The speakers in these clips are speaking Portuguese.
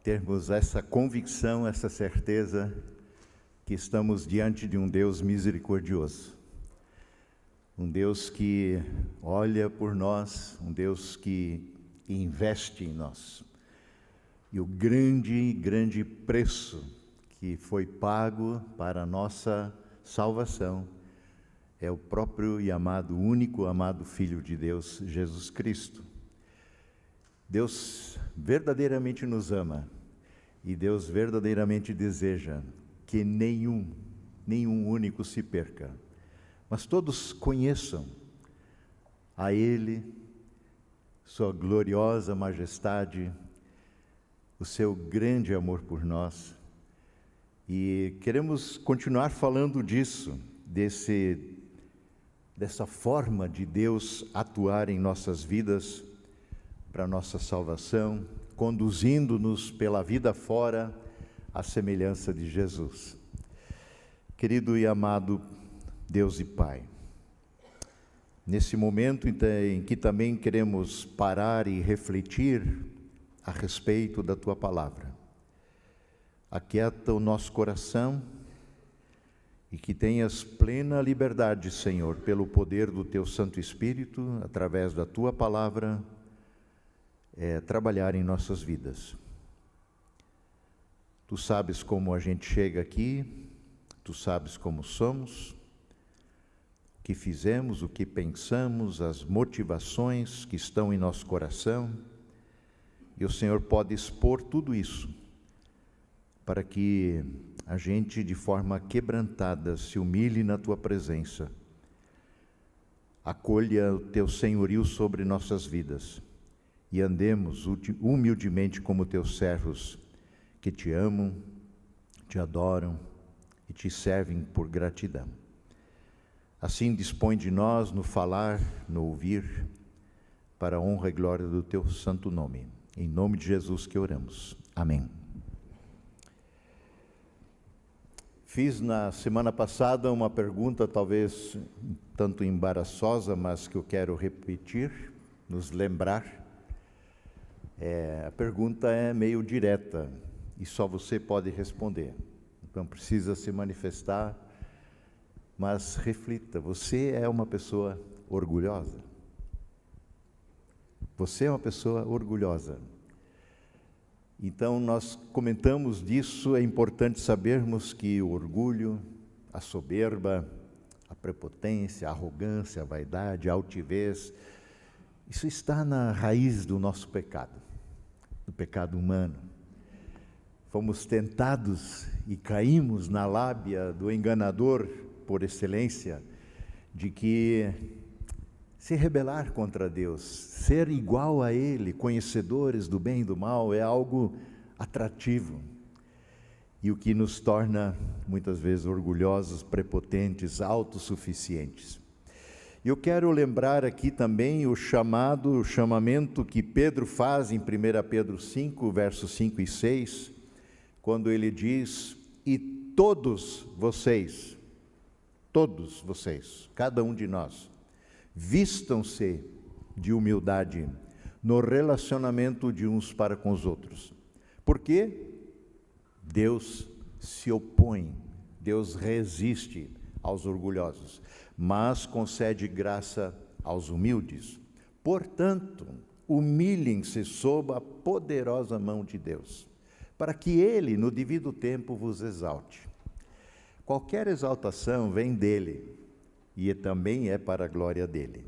termos essa convicção, essa certeza que estamos diante de um Deus misericordioso, um Deus que olha por nós, um Deus que investe em nós. E o grande preço que foi pago para a nossa salvação é o próprio e amado, único amado Filho de Deus, Jesus Cristo. Deus verdadeiramente nos ama e Deus verdadeiramente deseja que nenhum único se perca, mas todos conheçam a Ele, sua gloriosa majestade, o seu grande amor por nós. E queremos continuar falando disso, dessa forma de Deus atuar em nossas vidas, para nossa salvação, conduzindo-nos pela vida fora à semelhança de Jesus. Querido e amado Deus e Pai, nesse momento em que também queremos parar e refletir a respeito da Tua Palavra, aquieta o nosso coração e que tenhas plena liberdade, Senhor, pelo poder do Teu Santo Espírito, através da Tua Palavra, trabalhar em nossas vidas. Tu sabes como a gente chega aqui, Tu sabes como somos, o que fizemos, o que pensamos, as motivações que estão em nosso coração, e o Senhor pode expor tudo isso, para que a gente, de forma quebrantada, se humilhe na Tua presença, acolha o Teu senhorio sobre nossas vidas e andemos humildemente como Teus servos, que Te amam, Te adoram e Te servem por gratidão. Assim dispõe de nós no falar, no ouvir, para a honra e glória do Teu santo nome. Em nome de Jesus que oramos. Amém. Fiz na semana passada uma pergunta, talvez um tanto embaraçosa, mas que eu quero repetir, nos lembrar. A pergunta é meio direta e só você pode responder. Não precisa se manifestar, mas reflita. Você é uma pessoa orgulhosa? Você é uma pessoa orgulhosa? Então, nós comentamos disso, é importante sabermos que o orgulho, a soberba, a prepotência, a arrogância, a vaidade, a altivez, isso está na raiz do nosso pecado, do pecado humano. Fomos tentados e caímos na lábia do enganador por excelência, de que se rebelar contra Deus, ser igual a Ele, conhecedores do bem e do mal, é algo atrativo. E o que nos torna, muitas vezes, orgulhosos, prepotentes, autossuficientes. Eu quero lembrar aqui também o chamamento que Pedro faz em 1 Pedro 5, versos 5 e 6, quando ele diz: e todos vocês, cada um de nós, vistam-se de humildade no relacionamento de uns para com os outros. Porque Deus se opõe, Deus resiste aos orgulhosos, mas concede graça aos humildes. Portanto, humilhem-se sob a poderosa mão de Deus, para que Ele, no devido tempo, vos exalte. Qualquer exaltação vem dEle, e também é para a glória dEle.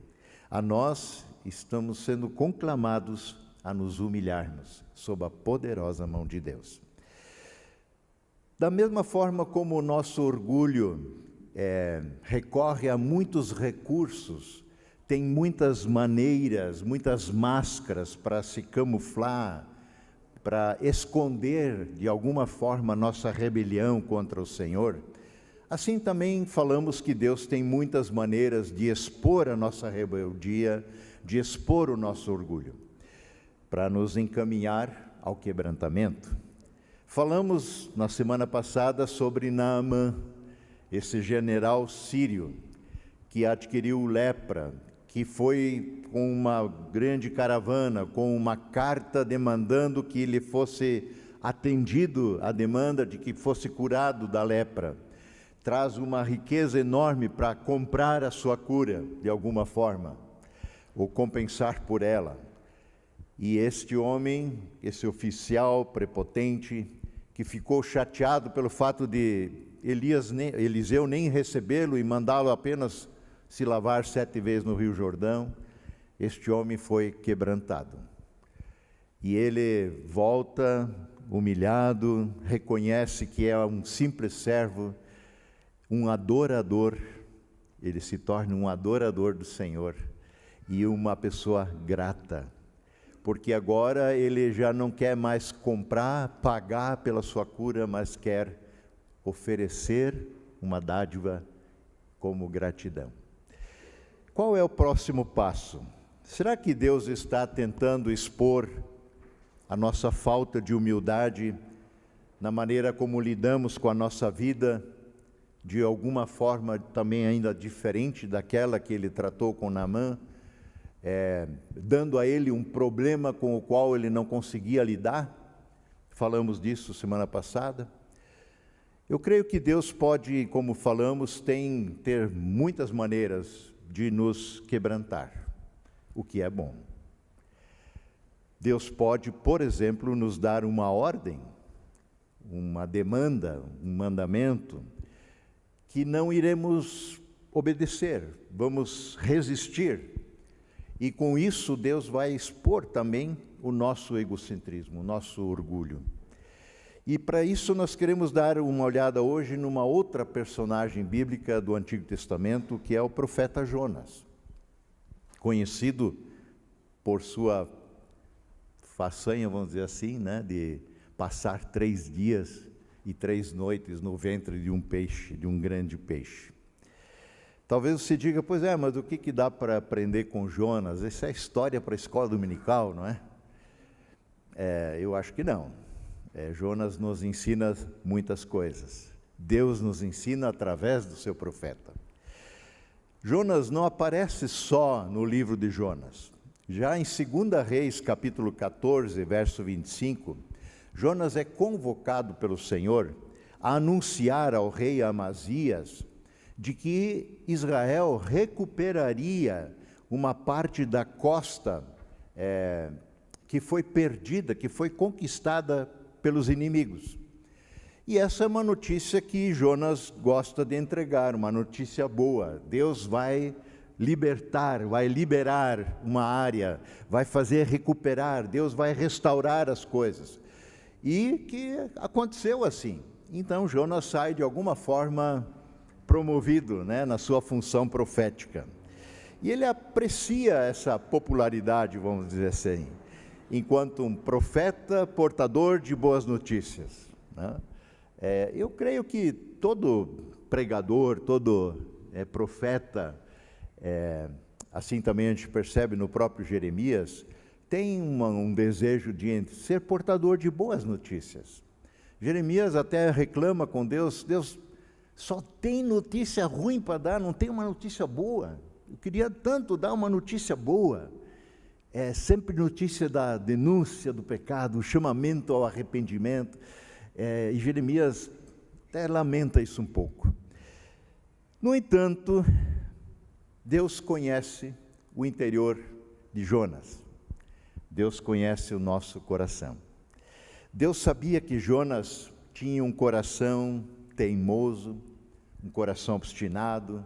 A nós estamos sendo conclamados a nos humilharmos sob a poderosa mão de Deus. Da mesma forma como o nosso orgulho recorre a muitos recursos, tem muitas maneiras, muitas máscaras para se camuflar, para esconder de alguma forma a nossa rebelião contra o Senhor, assim também falamos que Deus tem muitas maneiras de expor a nossa rebeldia, de expor o nosso orgulho, para nos encaminhar ao quebrantamento. Falamos na semana passada sobre Naamã, esse general sírio que adquiriu lepra, que foi com uma grande caravana, com uma carta demandando que lhe fosse atendido a demanda de que fosse curado da lepra. Traz uma riqueza enorme para comprar a sua cura, de alguma forma, ou compensar por ela. E este homem, esse oficial prepotente, que ficou chateado pelo fato de Eliseu nem recebê-lo e mandá-lo apenas se lavar 7 vezes no Rio Jordão, este homem foi quebrantado. E ele volta humilhado, reconhece que é um simples servo, um adorador, ele se torna um adorador do Senhor e uma pessoa grata, porque agora ele já não quer mais comprar, pagar pela sua cura, mas quer oferecer uma dádiva como gratidão. Qual é o próximo passo? Será que Deus está tentando expor a nossa falta de humildade na maneira como lidamos com a nossa vida, de alguma forma também ainda diferente daquela que ele tratou com Naamã, dando a ele um problema com o qual ele não conseguia lidar? Falamos disso semana passada. Eu creio que Deus pode, como falamos, ter muitas maneiras de nos quebrantar, o que é bom. Deus pode, por exemplo, nos dar uma ordem, uma demanda, um mandamento, que não iremos obedecer, vamos resistir. E com isso Deus vai expor também o nosso egocentrismo, o nosso orgulho. E para isso nós queremos dar uma olhada hoje numa outra personagem bíblica do Antigo Testamento, que é o profeta Jonas, conhecido por sua façanha, vamos dizer assim, né, de passar 3 dias e 3 noites no ventre de um peixe, de um grande peixe. Talvez você diga, pois mas o que dá para aprender com Jonas? Essa é história para a escola dominical, não é? Eu acho que não. Jonas nos ensina muitas coisas. Deus nos ensina através do seu profeta. Jonas não aparece só no livro de Jonas. Já em 2 Reis, capítulo 14, verso 25, Jonas é convocado pelo Senhor a anunciar ao rei Amazias de que Israel recuperaria uma parte da costa que foi perdida, que foi conquistada pelos inimigos. E essa é uma notícia que Jonas gosta de entregar, uma notícia boa. Deus vai libertar, vai liberar uma área, vai fazer recuperar, Deus vai restaurar as coisas. E que aconteceu assim. Então Jonas sai de alguma forma promovido, na sua função profética. E ele aprecia essa popularidade, vamos dizer assim, enquanto um profeta portador de boas notícias. Eu creio que todo pregador, todo profeta, assim também a gente percebe no próprio Jeremias, tem um desejo de ser portador de boas notícias. Jeremias até reclama com Deus, Deus só tem notícia ruim para dar, não tem uma notícia boa. Eu queria tanto dar uma notícia boa. É sempre notícia da denúncia do pecado, o chamamento ao arrependimento. E Jeremias até lamenta isso um pouco. No entanto, Deus conhece o interior de Jonas. Deus conhece o nosso coração. Deus sabia que Jonas tinha um coração teimoso, um coração obstinado,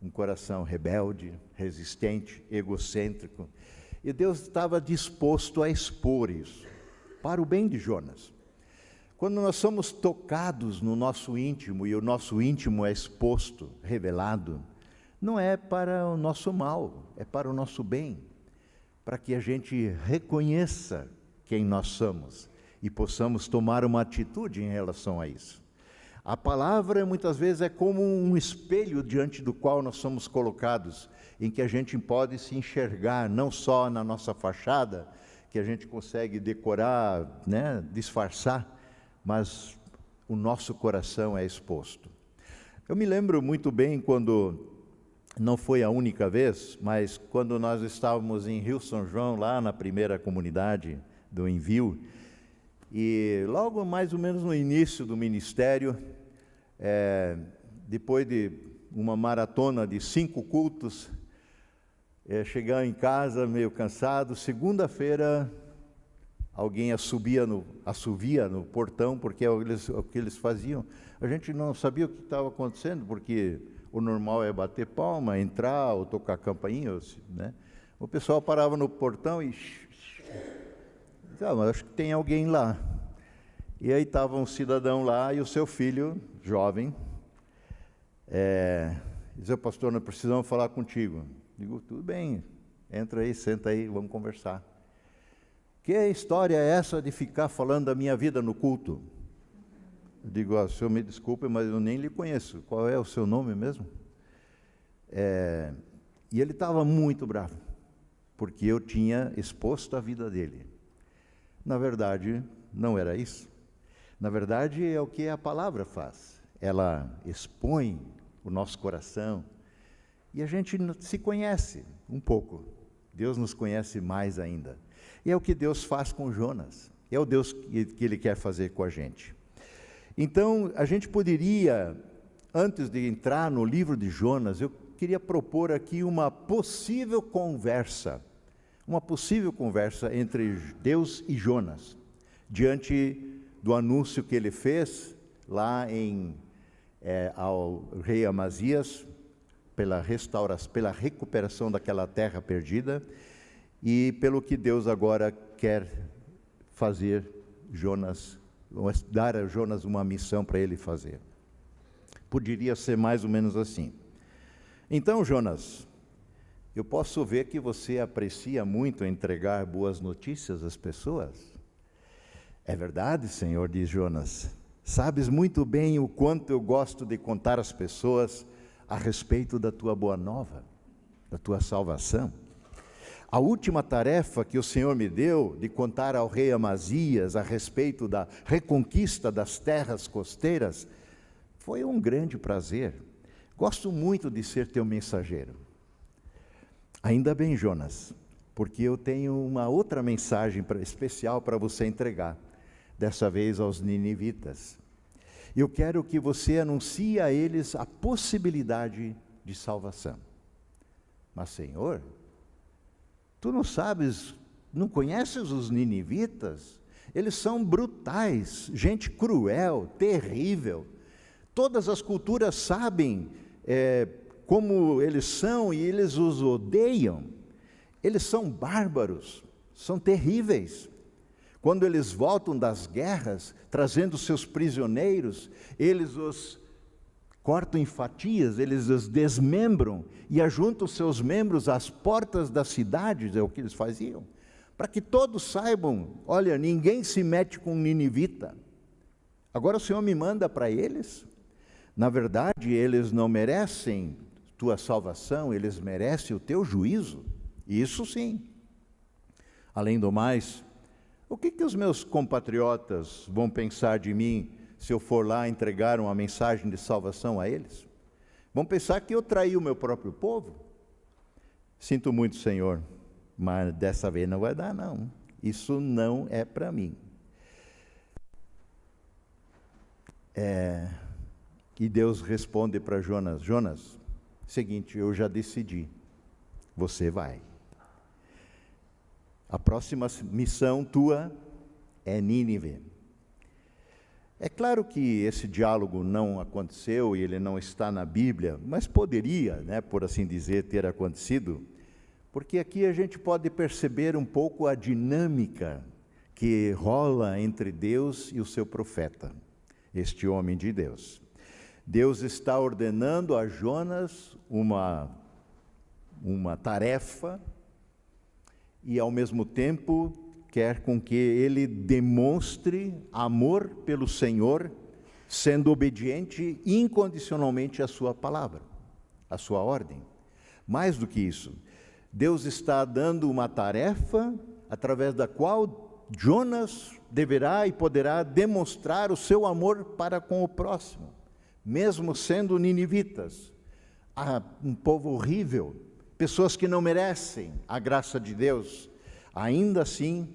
um coração rebelde, resistente, egocêntrico. E Deus estava disposto a expor isso, para o bem de Jonas. Quando nós somos tocados no nosso íntimo, e o nosso íntimo é exposto, revelado, não é para o nosso mal, é para o nosso bem, para que a gente reconheça quem nós somos e possamos tomar uma atitude em relação a isso. A palavra muitas vezes é como um espelho diante do qual nós somos colocados, em que a gente pode se enxergar, não só na nossa fachada, que a gente consegue decorar, disfarçar, mas o nosso coração é exposto. Eu me lembro muito bem quando, não foi a única vez, mas quando nós estávamos em Rio São João, lá na primeira comunidade do Envio, E logo mais ou menos no início do ministério, depois de uma maratona de 5 cultos, chegar em casa meio cansado, segunda-feira alguém assovia no portão, porque é o que eles faziam. A gente não sabia o que estava acontecendo, porque o normal é bater palma, entrar ou tocar campainha, né? O pessoal parava no portão e... mas acho que tem alguém lá. E aí estava um cidadão lá e o seu filho, jovem, dizia: pastor, nós precisamos falar contigo. Digo: tudo bem, entra aí, senta aí, vamos conversar. Que história é essa de ficar falando da minha vida no culto? Eu digo: o senhor me desculpe, mas eu nem lhe conheço. Qual é o seu nome mesmo? E ele estava muito bravo, porque eu tinha exposto a vida dele. Na verdade, não era isso. Na verdade, é o que a palavra faz. Ela expõe o nosso coração e a gente se conhece um pouco. Deus nos conhece mais ainda. E é o que Deus faz com Jonas. É o Deus que Ele quer fazer com a gente. Então, a gente poderia, antes de entrar no livro de Jonas, eu queria propor aqui uma possível conversa entre Deus e Jonas, diante do anúncio que ele fez lá ao rei Amazias, pela recuperação daquela terra perdida, e pelo que Deus agora quer fazer dar a Jonas uma missão para ele fazer. Poderia ser mais ou menos assim. Então, Jonas, eu posso ver que você aprecia muito entregar boas notícias às pessoas. É verdade, Senhor, diz Jonas. Sabes muito bem o quanto eu gosto de contar às pessoas a respeito da tua boa nova, da tua salvação. A última tarefa que o Senhor me deu de contar ao rei Amazias a respeito da reconquista das terras costeiras foi um grande prazer. Gosto muito de ser teu mensageiro. Ainda bem, Jonas, porque eu tenho uma outra mensagem especial para você entregar, dessa vez aos ninivitas. Eu quero que você anuncie a eles a possibilidade de salvação. Mas, Senhor, tu não sabes, não conheces os ninivitas? Eles são brutais, gente cruel, terrível. Todas as culturas sabem como eles são e eles os odeiam. Eles são bárbaros, são terríveis. Quando eles voltam das guerras, trazendo seus prisioneiros, eles os cortam em fatias, eles os desmembram e ajuntam seus membros às portas das cidades, é o que eles faziam, para que todos saibam: olha, ninguém se mete com um ninivita. Agora o Senhor me manda para eles. Na verdade, eles não merecem tua salvação, eles merecem o teu juízo. Isso sim. Além do mais, o que os meus compatriotas vão pensar de mim se eu for lá entregar uma mensagem de salvação a eles? Vão pensar que eu traí o meu próprio povo? Sinto muito, Senhor, mas dessa vez não vai dar, não. Isso não é para mim. E Deus responde para Jonas: Jonas, seguinte, eu já decidi, você vai. A próxima missão tua é Nínive. É claro que esse diálogo não aconteceu e ele não está na Bíblia, mas poderia, por assim dizer, ter acontecido, porque aqui a gente pode perceber um pouco a dinâmica que rola entre Deus e o seu profeta, este homem de Deus. Deus está ordenando a Jonas uma tarefa e, ao mesmo tempo, quer com que ele demonstre amor pelo Senhor, sendo obediente incondicionalmente à sua palavra, à sua ordem. Mais do que isso, Deus está dando uma tarefa através da qual Jonas deverá e poderá demonstrar o seu amor para com o próximo, mesmo sendo ninivitas, um povo horrível, pessoas que não merecem a graça de Deus. Ainda assim,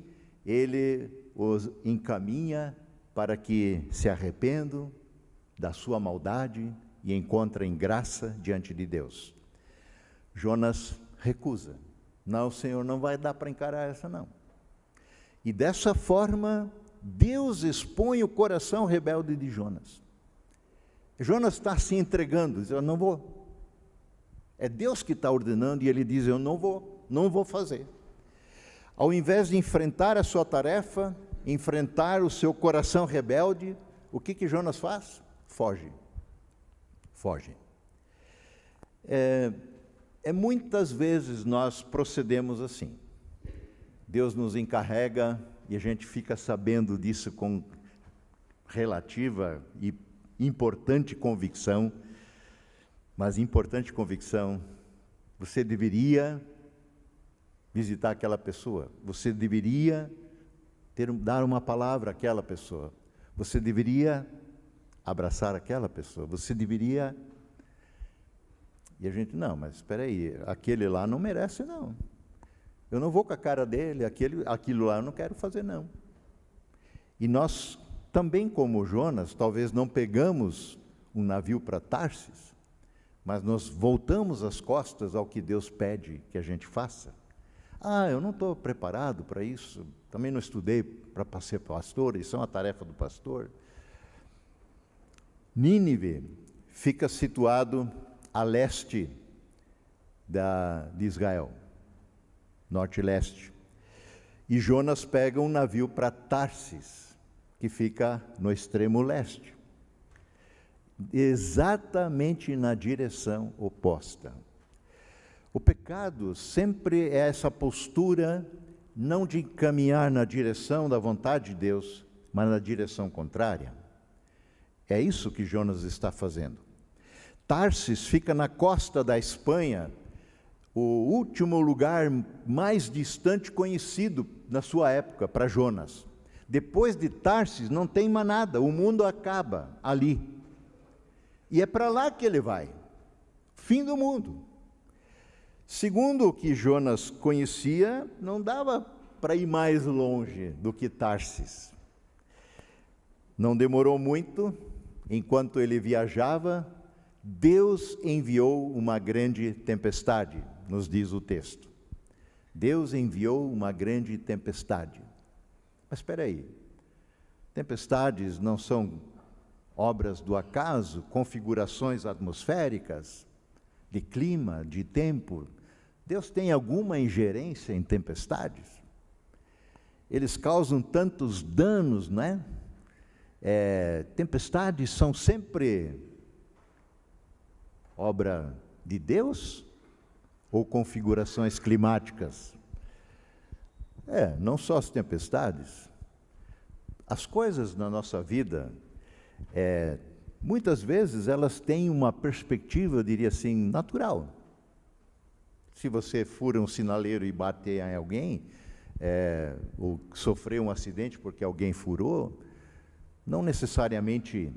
ele os encaminha para que se arrependam da sua maldade e encontrem graça diante de Deus. Jonas recusa. Não, Senhor, não vai dar para encarar essa não. E dessa forma, Deus expõe o coração rebelde de Jonas. Jonas está se entregando, diz, eu não vou. É Deus que está ordenando e ele diz, eu não vou fazer. Ao invés de enfrentar a sua tarefa, enfrentar o seu coração rebelde, o que Jonas faz? Foge. Muitas vezes nós procedemos assim. Deus nos encarrega e a gente fica sabendo disso com relativa e importante convicção, mas importante convicção, você deveria visitar aquela pessoa, você deveria dar uma palavra àquela pessoa, você deveria abraçar aquela pessoa, você deveria... E a gente, não, mas espera aí, aquele lá não merece não. Eu não vou com a cara dele, aquilo lá eu não quero fazer não. E nós também, como Jonas, talvez não pegamos um navio para Tarsis, mas nós voltamos as costas ao que Deus pede que a gente faça. Eu não estou preparado para isso, também não estudei para ser pastor, isso é uma tarefa do pastor. Nínive fica situado a leste de Israel, norte e leste. E Jonas pega um navio para Tarsis, que fica no extremo leste, exatamente na direção oposta. O pecado sempre é essa postura, não de caminhar na direção da vontade de Deus, mas na direção contrária. É isso que Jonas está fazendo. Tarsis fica na costa da Espanha, o último lugar mais distante conhecido na sua época para Jonas. Depois de Tarsis não tem mais nada, o mundo acaba ali. E é para lá que ele vai, fim do mundo. Segundo o que Jonas conhecia, não dava para ir mais longe do que Tarsis. Não demorou muito, enquanto ele viajava, Deus enviou uma grande tempestade, nos diz o texto. Deus enviou uma grande tempestade. Mas espera aí, tempestades não são obras do acaso, configurações atmosféricas, de clima, de tempo? Deus tem alguma ingerência em tempestades? Eles causam tantos danos, não é? Tempestades são sempre obra de Deus ou configurações climáticas? Não só as tempestades. As coisas na nossa vida, muitas vezes elas têm uma perspectiva, eu diria assim, natural. Se você fura um sinaleiro e bater em alguém, ou sofrer um acidente porque alguém furou, não necessariamente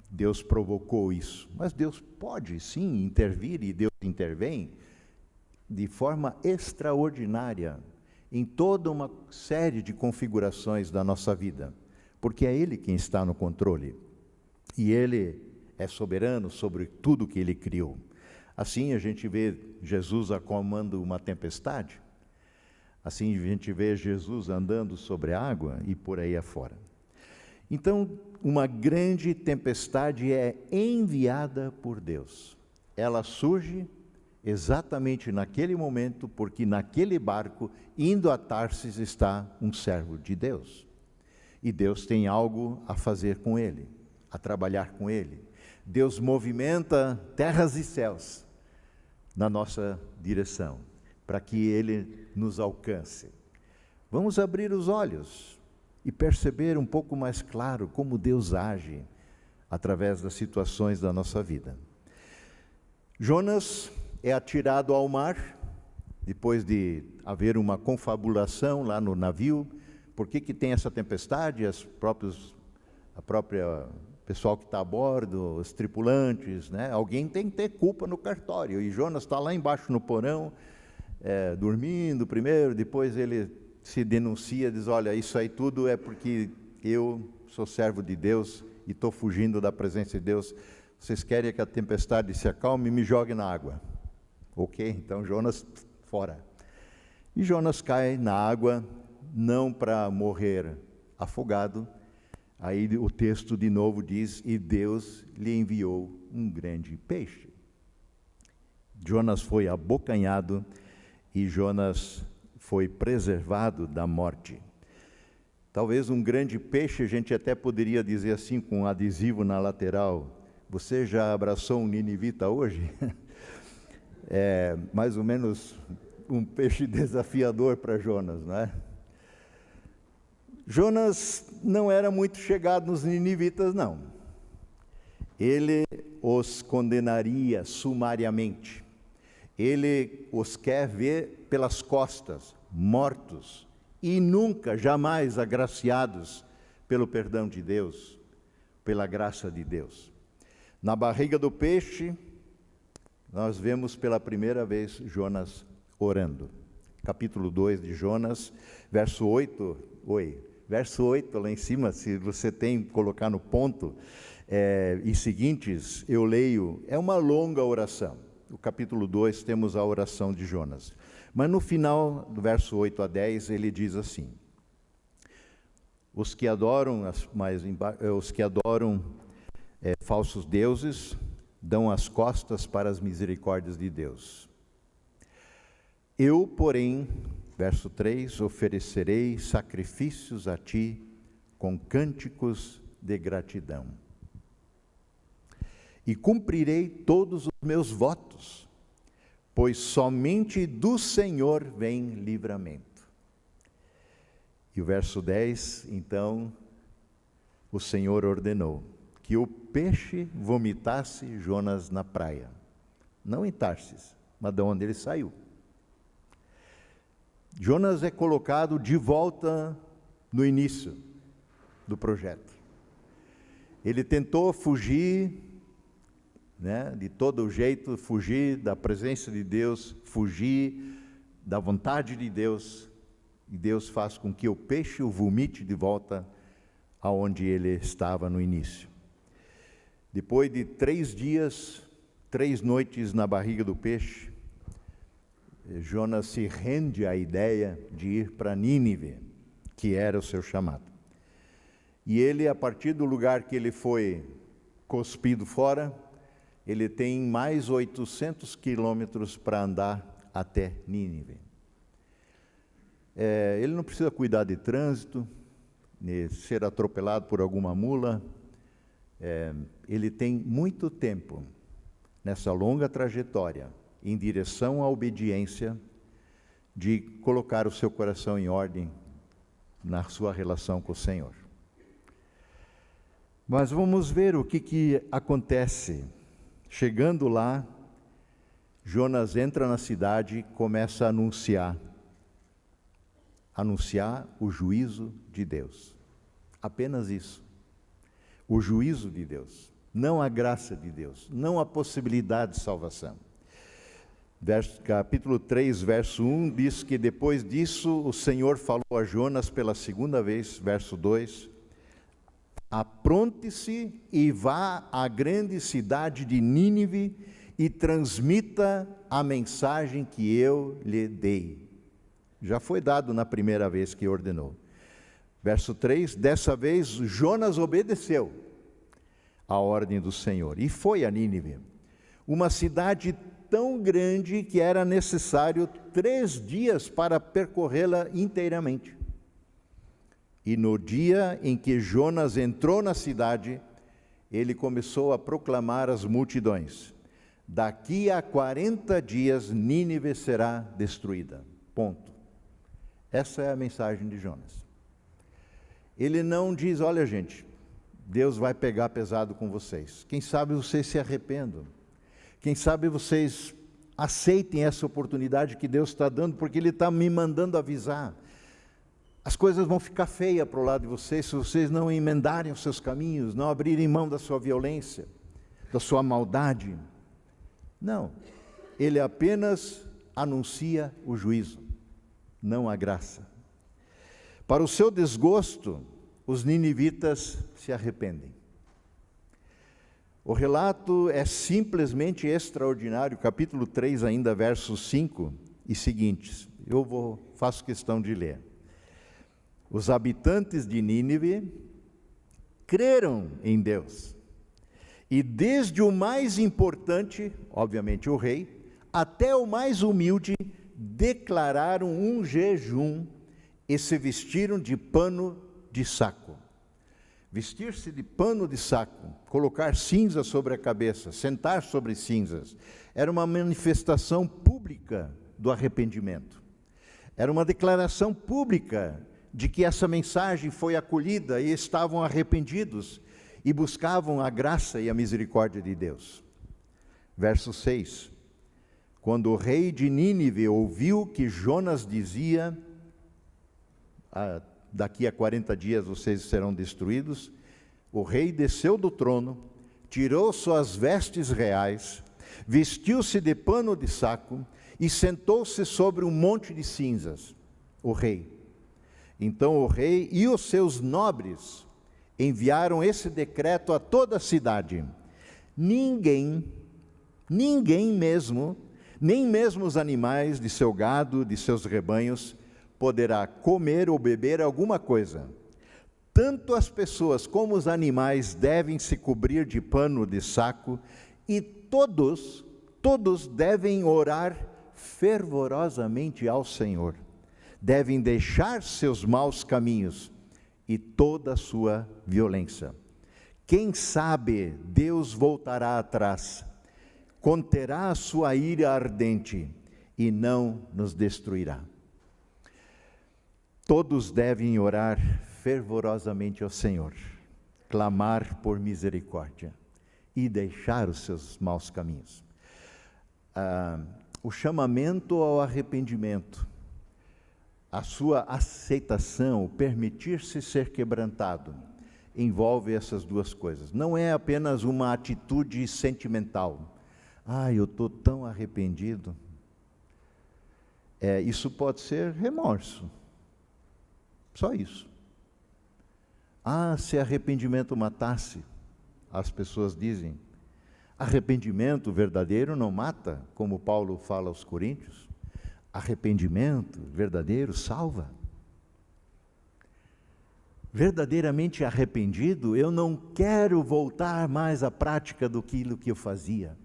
Deus provocou isso, mas Deus pode sim intervir, e Deus intervém de forma extraordinária em toda uma série de configurações da nossa vida, porque é Ele quem está no controle, e Ele é soberano sobre tudo que Ele criou. Assim a gente vê Jesus acalmando uma tempestade, assim a gente vê Jesus andando sobre a água e por aí afora. Então, uma grande tempestade é enviada por Deus. Ela surge exatamente naquele momento, porque naquele barco, indo a Tarsis, está um servo de Deus. E Deus tem algo a fazer com ele, a trabalhar com ele. Deus movimenta terras e céus na nossa direção, para que ele nos alcance. Vamos abrir os olhos e perceber um pouco mais claro como Deus age através das situações da nossa vida. Jonas é atirado ao mar, depois de haver uma confabulação lá no navio. Por que tem essa tempestade? A própria pessoal que está a bordo, os tripulantes, né? Alguém tem que ter culpa no cartório, e Jonas está lá embaixo no porão, dormindo primeiro, depois ele se denuncia, diz, olha, isso aí tudo é porque eu sou servo de Deus e estou fugindo da presença de Deus. Vocês querem que a tempestade se acalme e me jogue na água. Ok, então Jonas fora. E Jonas cai na água, não para morrer afogado. Aí o texto de novo diz, e Deus lhe enviou um grande peixe. Jonas foi abocanhado e Jonas foi preservado da morte. Talvez um grande peixe, a gente até poderia dizer assim, com um adesivo na lateral, você já abraçou um ninivita hoje? É mais ou menos um peixe desafiador para Jonas, não é? Jonas não era muito chegado nos ninivitas, não. Ele os condenaria sumariamente. Ele os quer ver pelas costas, mortos, e nunca, jamais agraciados pelo perdão de Deus, pela graça de Deus. Na barriga do peixe, nós vemos pela primeira vez Jonas orando. Capítulo 2 de Jonas, verso 8, verso 8 lá em cima, se você tem que colocar no ponto, e seguintes, eu leio, é uma longa oração. O capítulo 2 temos a oração de Jonas. Mas no final, do verso 8 a 10, ele diz assim, os que adoram falsos deuses, dão as costas para as misericórdias de Deus. Eu, porém, verso 3, oferecerei sacrifícios a ti com cânticos de gratidão. E cumprirei todos os meus votos, pois somente do Senhor vem livramento. E o verso 10, então, o Senhor ordenou que o peixe vomitasse Jonas na praia, não em Tarsis, mas de onde ele saiu. Jonas é colocado de volta no início do projeto. Ele tentou fugir, de todo jeito, fugir da presença de Deus, fugir da vontade de Deus, e Deus faz com que o peixe o vomite de volta aonde ele estava no início. Depois de 3 dias, 3 noites na barriga do peixe, Jonas se rende à ideia de ir para Nínive, que era o seu chamado. E ele, a partir do lugar que ele foi cuspido fora, ele tem mais 800 quilômetros para andar até Nínive. Ele não precisa cuidar de trânsito, de ser atropelado por alguma mula. Ele tem muito tempo nessa longa trajetória em direção à obediência de colocar o seu coração em ordem na sua relação com o Senhor. Mas vamos ver o que acontece. Chegando lá, Jonas entra na cidade e começa a anunciar o juízo de Deus. Apenas isso. O juízo de Deus, não a graça de Deus, não a possibilidade de salvação. Capítulo 3, verso 1, diz que depois disso o Senhor falou a Jonas pela segunda vez, verso 2, apronte-se e vá à grande cidade de Nínive e transmita a mensagem que eu lhe dei. Já foi dado na primeira vez que ordenou. Verso 3, dessa vez Jonas obedeceu a ordem do Senhor e foi a Nínive, uma cidade tão grande que era necessário 3 dias para percorrê-la inteiramente. E no dia em que Jonas entrou na cidade, ele começou a proclamar às multidões, daqui a 40 dias Nínive será destruída. Ponto. Essa é a mensagem de Jonas. Ele não diz, olha gente, Deus vai pegar pesado com vocês. Quem sabe vocês se arrependam. Quem sabe vocês aceitem essa oportunidade que Deus está dando, porque Ele está me mandando avisar. As coisas vão ficar feias para o lado de vocês, se vocês não emendarem os seus caminhos, não abrirem mão da sua violência, da sua maldade. Não, Ele apenas anuncia o juízo, não a graça. Para o seu desgosto, os ninivitas se arrependem. O relato é simplesmente extraordinário, capítulo 3, ainda versos 5 e seguintes. Faço questão de ler. Os habitantes de Nínive creram em Deus. E desde o mais importante, obviamente o rei, até o mais humilde, declararam um jejum e se vestiram de pano de saco. Vestir-se de pano de saco, colocar cinza sobre a cabeça, sentar sobre cinzas, era uma manifestação pública do arrependimento. Era uma declaração pública de que essa mensagem foi acolhida e estavam arrependidos e buscavam a graça e a misericórdia de Deus. Verso 6. Quando o rei de Nínive ouviu que Jonas dizia: daqui a 40 dias vocês serão destruídos, o rei desceu do trono, tirou suas vestes reais, vestiu-se de pano de saco e sentou-se sobre um monte de cinzas, o rei. Então o rei e os seus nobres enviaram esse decreto a toda a cidade: ninguém mesmo, nem mesmo os animais de seu gado, de seus rebanhos, poderá comer ou beber alguma coisa. Tanto as pessoas como os animais devem se cobrir de pano de saco, e todos devem orar fervorosamente ao Senhor. Devem deixar seus maus caminhos e toda a sua violência. Quem sabe Deus voltará atrás, conterá a sua ira ardente e não nos destruirá. Todos devem orar fervorosamente ao Senhor, clamar por misericórdia e deixar os seus maus caminhos. O chamamento ao arrependimento, a sua aceitação, o permitir-se ser quebrantado, envolve essas duas coisas. Não é apenas uma atitude sentimental. Eu estou tão arrependido. Isso pode ser remorso. Só isso. Se arrependimento matasse, as pessoas dizem. Arrependimento verdadeiro não mata, como Paulo fala aos Coríntios. Arrependimento verdadeiro salva. Verdadeiramente arrependido, eu não quero voltar mais à prática daquilo que eu fazia.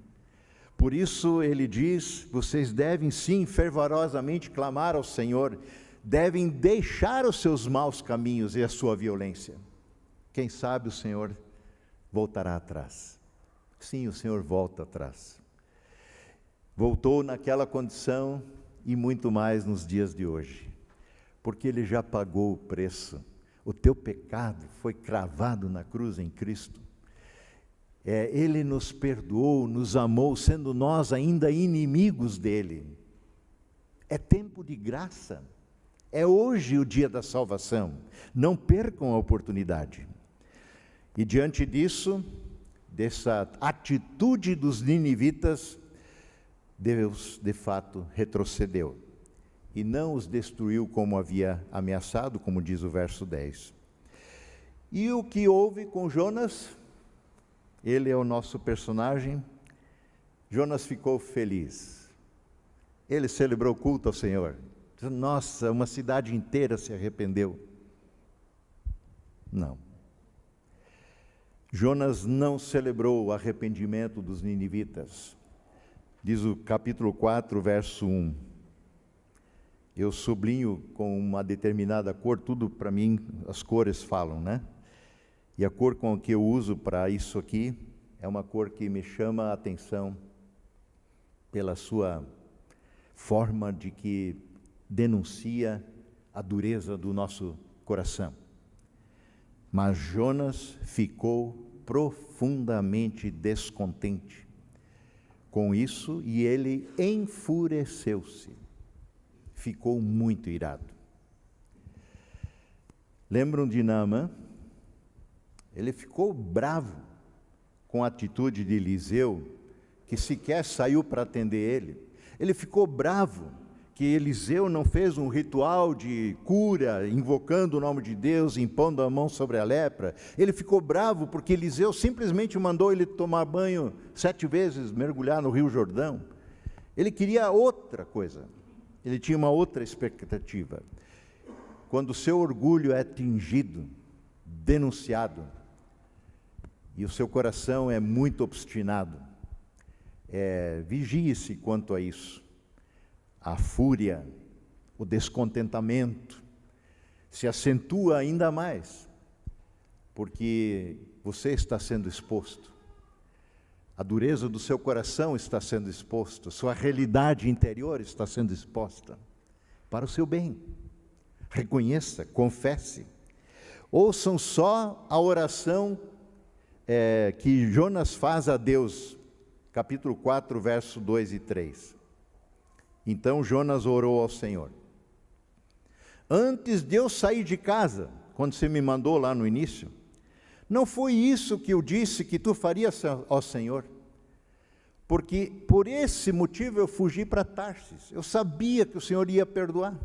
Por isso ele diz: vocês devem sim fervorosamente clamar ao Senhor, devem deixar os seus maus caminhos e a sua violência. Quem sabe o Senhor voltará atrás. Sim, o Senhor volta atrás. Voltou naquela condição e muito mais nos dias de hoje, porque Ele já pagou o preço. O teu pecado foi cravado na cruz em Cristo. Ele nos perdoou, nos amou, sendo nós ainda inimigos dEle. É tempo de graça. É hoje o dia da salvação. Não percam a oportunidade. E diante disso, dessa atitude dos ninivitas, Deus, de fato, retrocedeu. E não os destruiu como havia ameaçado, como diz o verso 10. E o que houve com Jonas? Ele é o nosso personagem. Jonas ficou feliz. Ele celebrou o culto ao Senhor. Nossa, uma cidade inteira se arrependeu. Não. Jonas não celebrou o arrependimento dos ninivitas. Diz o capítulo 4, verso 1. Eu sublinho com uma determinada cor, tudo para mim as cores falam, né? E a cor com que eu uso para isso aqui é uma cor que me chama a atenção pela sua forma de que denuncia a dureza do nosso coração. Mas Jonas ficou profundamente descontente com isso e ele enfureceu-se. Ficou muito irado. Lembram de Naamã? Ele ficou bravo com a atitude de Eliseu, que sequer saiu para atender ele. Ele ficou bravo que Eliseu não fez um ritual de cura, invocando o nome de Deus, impondo a mão sobre a lepra. Ele ficou bravo porque Eliseu simplesmente mandou ele tomar banho 7 vezes, mergulhar no Rio Jordão. Ele queria outra coisa, ele tinha uma outra expectativa. Quando o seu orgulho é atingido, denunciado, e o seu coração é muito obstinado, vigie-se quanto a isso. A fúria, o descontentamento se acentua ainda mais, porque você está sendo exposto. A dureza do seu coração está sendo exposta, sua realidade interior está sendo exposta para o seu bem. Reconheça, confesse. Ouçam só a oração que Jonas faz a Deus, capítulo 4, verso 2 e 3. Então Jonas orou ao Senhor: antes de eu sair de casa, quando você me mandou lá no início, não foi isso que eu disse que tu farias ao Senhor? Porque por esse motivo eu fugi para Tarsis. Eu sabia que o Senhor ia perdoar.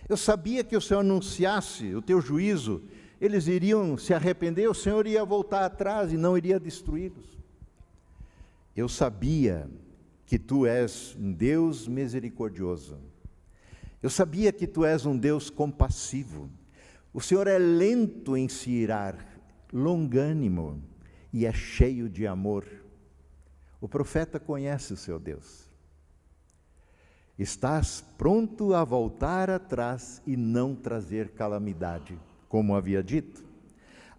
Eu sabia que o Senhor anunciasse o teu juízo, eles iriam se arrepender, o Senhor ia voltar atrás e não iria destruí-los. Eu sabia que tu és um Deus misericordioso. Eu sabia que tu és um Deus compassivo. O Senhor é lento em se irar, longânimo e é cheio de amor. O profeta conhece o seu Deus. Estás pronto a voltar atrás e não trazer calamidade, como havia dito.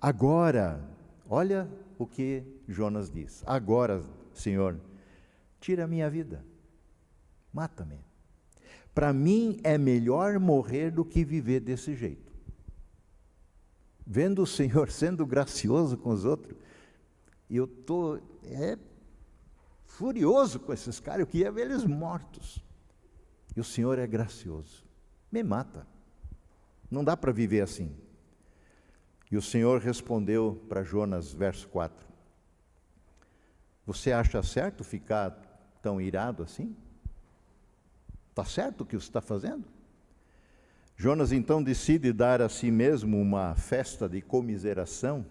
Agora, olha o que Jonas diz. Agora, Senhor, tira a minha vida, mata-me. Para mim é melhor morrer do que viver desse jeito. Vendo o Senhor sendo gracioso com os outros, eu estou furioso com esses caras, eu queria ver eles mortos. E o Senhor é gracioso, me mata, não dá para viver assim. E o Senhor respondeu para Jonas, verso 4, você acha certo ficar tão irado assim? Está certo o que você está fazendo? Jonas então decide dar a si mesmo uma festa de comiseração,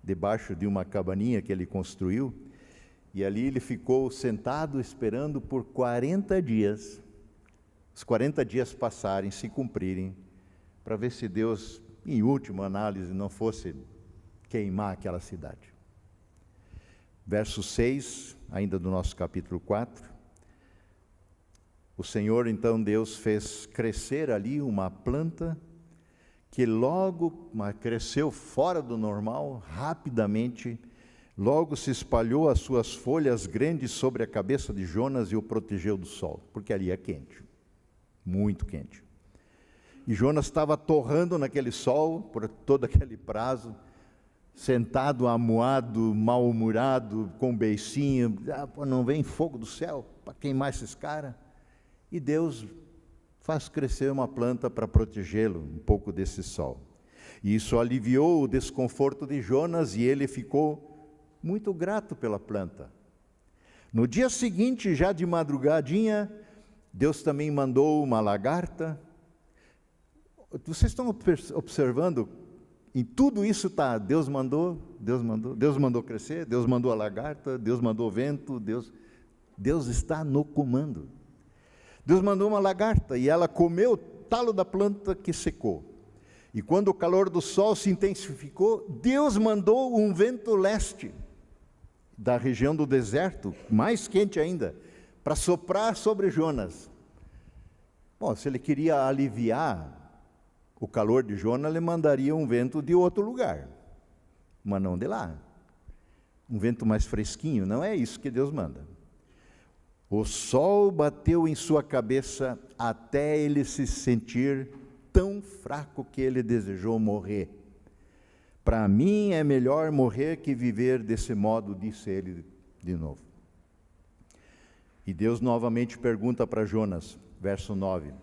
debaixo de uma cabaninha que ele construiu, e ali ele ficou sentado esperando por 40 dias, os 40 dias passarem, se cumprirem, para ver se Deus, em última análise, não fosse queimar aquela cidade. Verso 6, ainda do nosso capítulo 4, o Senhor, então, Deus fez crescer ali uma planta que logo cresceu fora do normal, rapidamente, logo se espalhou as suas folhas grandes sobre a cabeça de Jonas e o protegeu do sol, porque ali é quente, muito quente. E Jonas estava torrando naquele sol por todo aquele prazo, sentado, amuado, mal-humorado, com um beicinho, não vem fogo do céu para queimar esses caras? E Deus faz crescer uma planta para protegê-lo um pouco desse sol. E isso aliviou o desconforto de Jonas e ele ficou muito grato pela planta. No dia seguinte, já de madrugadinha, Deus também mandou uma lagarta. Vocês estão observando? Em tudo isso está, Deus mandou crescer, Deus mandou a lagarta, Deus mandou o vento, Deus está no comando. Deus mandou uma lagarta e ela comeu o talo da planta que secou. E quando o calor do sol se intensificou, Deus mandou um vento leste, da região do deserto, mais quente ainda, para soprar sobre Jonas. Bom, se ele queria aliviar o calor de Jonas, ele mandaria um vento de outro lugar, mas não de lá. Um vento mais fresquinho, não é isso que Deus manda. O sol bateu em sua cabeça até ele se sentir tão fraco que ele desejou morrer. Para mim é melhor morrer que viver desse modo, disse ele de novo. E Deus novamente pergunta para Jonas, verso 9,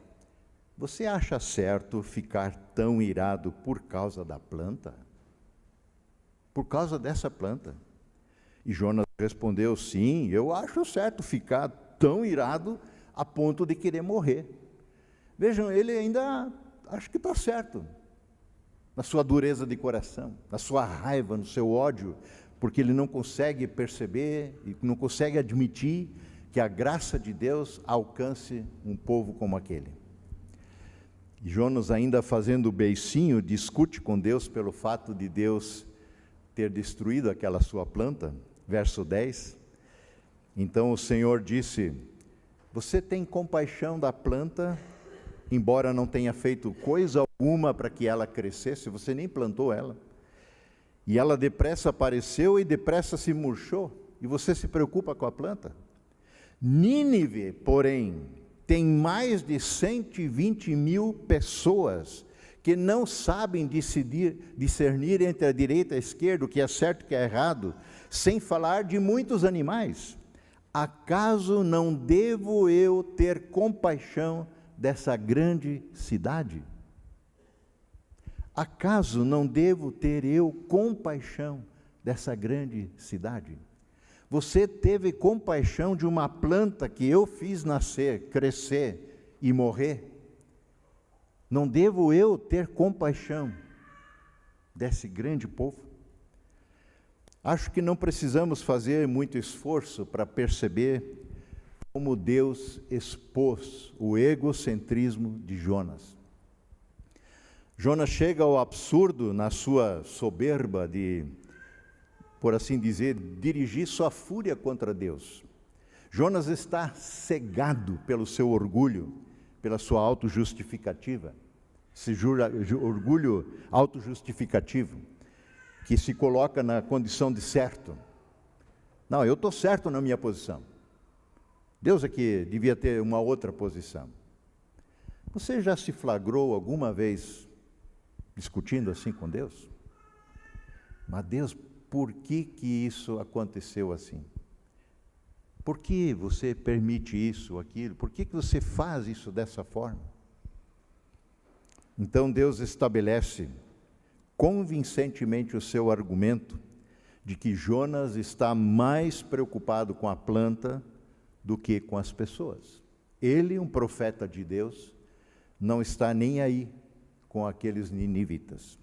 você acha certo ficar tão irado por causa da planta? Por causa dessa planta? E Jonas respondeu, sim, eu acho certo ficar tão irado a ponto de querer morrer. Vejam, ele ainda acho que está certo, na sua dureza de coração, na sua raiva, no seu ódio, porque ele não consegue perceber e não consegue admitir que a graça de Deus alcance um povo como aquele. E Jonas, ainda fazendo o beicinho, discute com Deus pelo fato de Deus ter destruído aquela sua planta. Verso 10. Então o Senhor disse: você tem compaixão da planta, embora não tenha feito coisa alguma para que ela crescesse, você nem plantou ela. E ela depressa apareceu e depressa se murchou, e você se preocupa com a planta? Nínive, porém, tem mais de 120.000 pessoas que não sabem discernir entre a direita e a esquerda, o que é certo e o que é errado, sem falar de muitos animais. Acaso não devo eu ter compaixão dessa grande cidade? Acaso não devo ter eu compaixão dessa grande cidade? Você teve compaixão de uma planta que eu fiz nascer, crescer e morrer? Não devo eu ter compaixão desse grande povo? Acho que não precisamos fazer muito esforço para perceber como Deus expôs o egocentrismo de Jonas. Jonas chega ao absurdo na sua soberba de, por assim dizer, dirigir sua fúria contra Deus. Jonas está cegado pelo seu orgulho, pela sua autojustificativa, esse orgulho autojustificativo, que se coloca na condição de certo. Não, eu estou certo na minha posição. Deus é que devia ter uma outra posição. Você já se flagrou alguma vez discutindo assim com Deus? Mas Deus, por que isso aconteceu assim? Por que você permite isso, aquilo? Por que você faz isso dessa forma? Então Deus estabelece convincentemente o seu argumento de que Jonas está mais preocupado com a planta do que com as pessoas. Ele, um profeta de Deus, não está nem aí com aqueles ninivitas.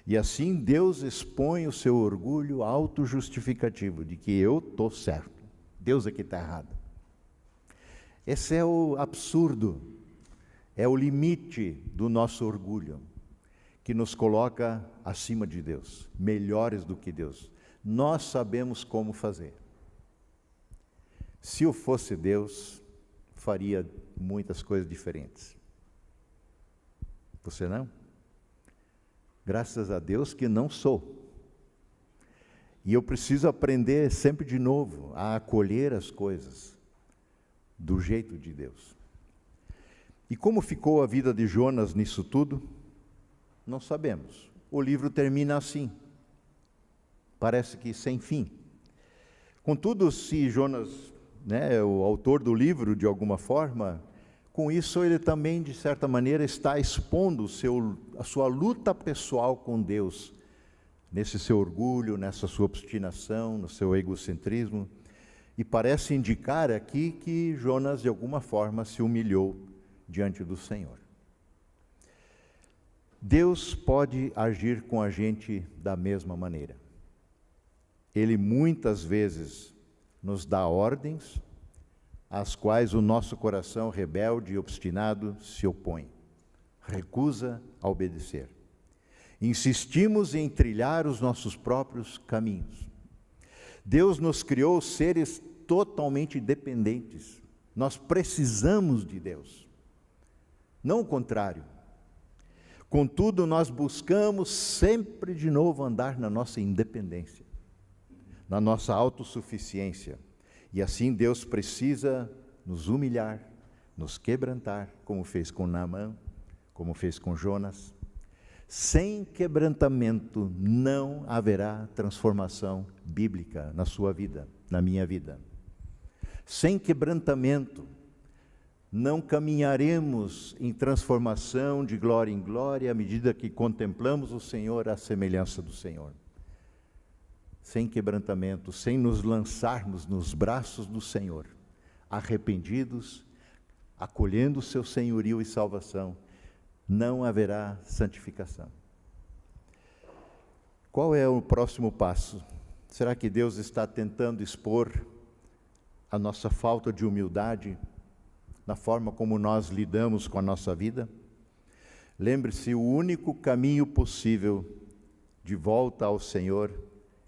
E assim Deus expõe o seu orgulho autojustificativo de que eu estou certo, Deus é que está errado. Esse é o absurdo, é o limite do nosso orgulho, que nos coloca acima de Deus, melhores do que Deus. Nós sabemos como fazer. Se eu fosse Deus, faria muitas coisas diferentes. Você não? Graças a Deus que não sou. E eu preciso aprender sempre de novo a acolher as coisas do jeito de Deus. E como ficou a vida de Jonas nisso tudo? Não sabemos. O livro termina assim. Parece que sem fim. Contudo, se Jonas, é o autor do livro de alguma forma, com isso ele também, de certa maneira, está expondo a sua luta pessoal com Deus, nesse seu orgulho, nessa sua obstinação, no seu egocentrismo, e parece indicar aqui que Jonas, de alguma forma, se humilhou diante do Senhor. Deus pode agir com a gente da mesma maneira. Ele muitas vezes nos dá ordens, às quais o nosso coração rebelde e obstinado se opõe, recusa a obedecer. Insistimos em trilhar os nossos próprios caminhos. Deus nos criou seres totalmente dependentes. Nós precisamos de Deus, não o contrário. Contudo, nós buscamos sempre de novo andar na nossa independência, na nossa autossuficiência. E assim Deus precisa nos humilhar, nos quebrantar, como fez com Naamã, como fez com Jonas. Sem quebrantamento não haverá transformação bíblica na sua vida, na minha vida. Sem quebrantamento não caminharemos em transformação de glória em glória à medida que contemplamos o Senhor à semelhança do Senhor. Sem quebrantamento, sem nos lançarmos nos braços do Senhor, arrependidos, acolhendo o seu senhorio e salvação, não haverá santificação. Qual é o próximo passo? Será que Deus está tentando expor a nossa falta de humildade na forma como nós lidamos com a nossa vida? Lembre-se, o único caminho possível de volta ao Senhor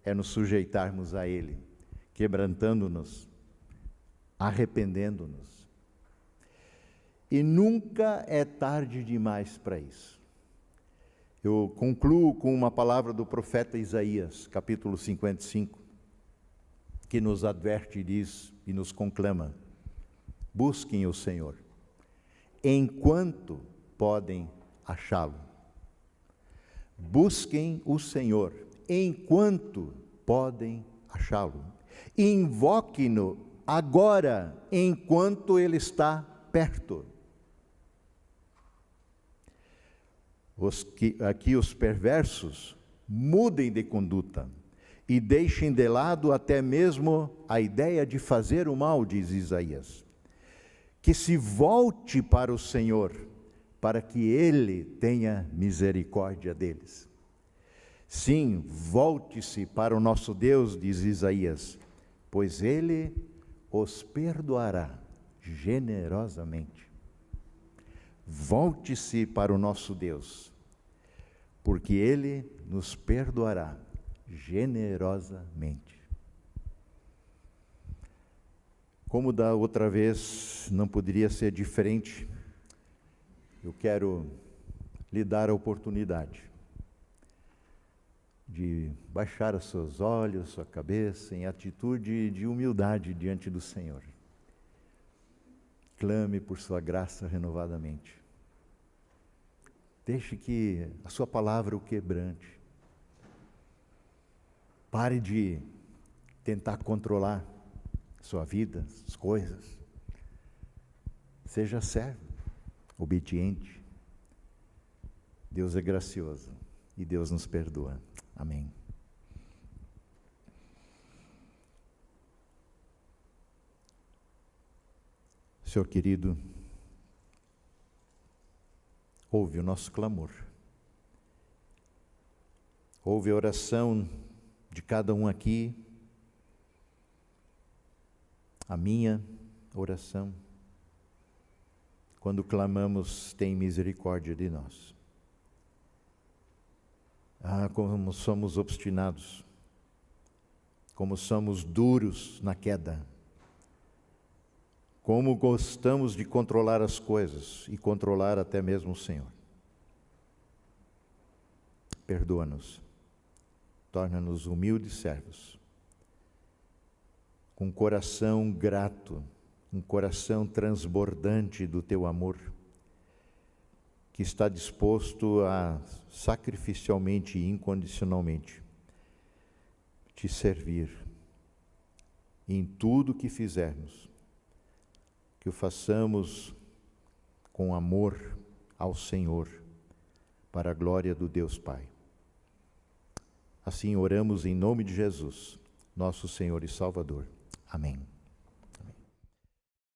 é nos sujeitarmos a Ele, quebrantando-nos, arrependendo-nos. E nunca é tarde demais para isso. Eu concluo com uma palavra do profeta Isaías, capítulo 55, que nos adverte e diz e nos conclama: busquem o Senhor, enquanto podem achá-lo. Busquem o Senhor, enquanto podem achá-lo. Invoquem-no agora, enquanto Ele está perto. Aqui os perversos mudem de conduta e deixem de lado até mesmo a ideia de fazer o mal, diz Isaías. Que se volte para o Senhor, para que Ele tenha misericórdia deles. Sim, volte-se para o nosso Deus, diz Isaías, pois Ele os perdoará generosamente. Volte-se para o nosso Deus, porque Ele nos perdoará generosamente. Como da outra vez não poderia ser diferente, eu quero lhe dar a oportunidade de baixar os seus olhos, sua cabeça, em atitude de humildade diante do Senhor. Clame por sua graça renovadamente. Deixe que a sua palavra o quebrante. Pare de tentar controlar sua vida, as coisas. Seja servo, obediente. Deus é gracioso e Deus nos perdoa. Amém. Senhor querido, ouve o nosso clamor. Ouve a oração de cada um aqui, a minha oração. Quando clamamos, tem misericórdia de nós. Ah, como somos obstinados, como somos duros na queda, como gostamos de controlar as coisas e controlar até mesmo o Senhor. Perdoa-nos, torna-nos humildes servos, com um coração grato, um coração transbordante do Teu amor, que está disposto a sacrificialmente e incondicionalmente Te servir em tudo que fizermos, que o façamos com amor ao Senhor, para a glória do Deus Pai. Assim oramos em nome de Jesus, nosso Senhor e Salvador. Amém.